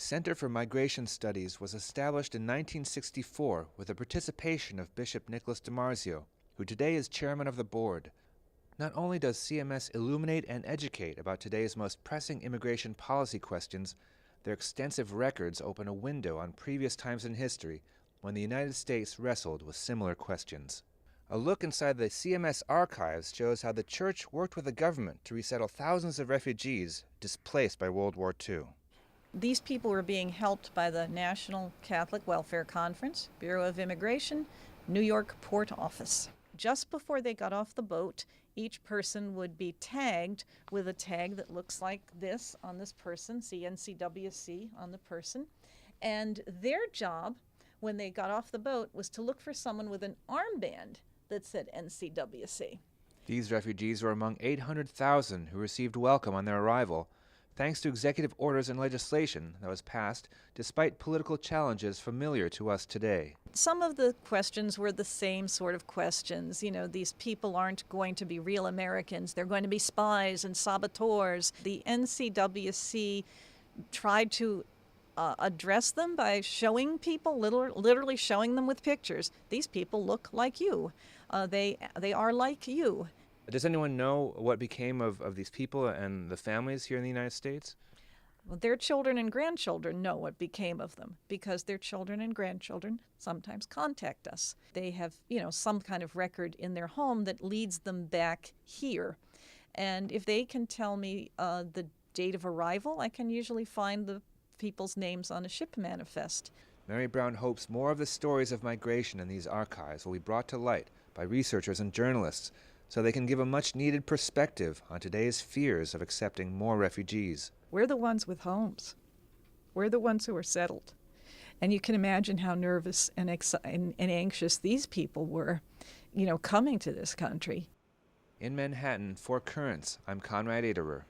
Center for Migration Studies was established in 1964 with the participation of Bishop Nicholas DiMarzio, who today is chairman of the board. Not only does CMS illuminate and educate about today's most pressing immigration policy questions, their extensive records open a window on previous times in history when the United States wrestled with similar questions. A look inside the CMS archives shows how the church worked with the government to resettle thousands of refugees displaced by World War II. These people were being helped by the National Catholic Welfare Conference, Bureau of Immigration, New York Port Office. Just before they got off the boat, each person would be tagged with a tag that looks like this on this person, see NCWC on the person. And their job, when they got off the boat, was to look for someone with an armband that said NCWC. These refugees were among 800,000 who received welcome on their arrival, thanks to executive orders and legislation that was passed despite political challenges familiar to us today. Some of the questions were the same sort of questions. You know, these people aren't going to be real Americans. They're going to be spies and saboteurs. The NCWC tried to address them by showing people, literally showing them with pictures. These people look like you. They are like you. Does anyone know what became of these people and the families here in the United States? Well, their children and grandchildren know what became of them because their children and grandchildren sometimes contact us. They have, some kind of record in their home that leads them back here. And if they can tell me the date of arrival, I can usually find the people's names on a ship manifest. Mary Brown hopes more of the stories of migration in these archives will be brought to light by researchers and journalists so they can give a much-needed perspective on today's fears of accepting more refugees. We're the ones with homes. We're the ones who are settled. And you can imagine how nervous and anxious these people were, coming to this country. In Manhattan, for Currents, I'm Konrad Aderer.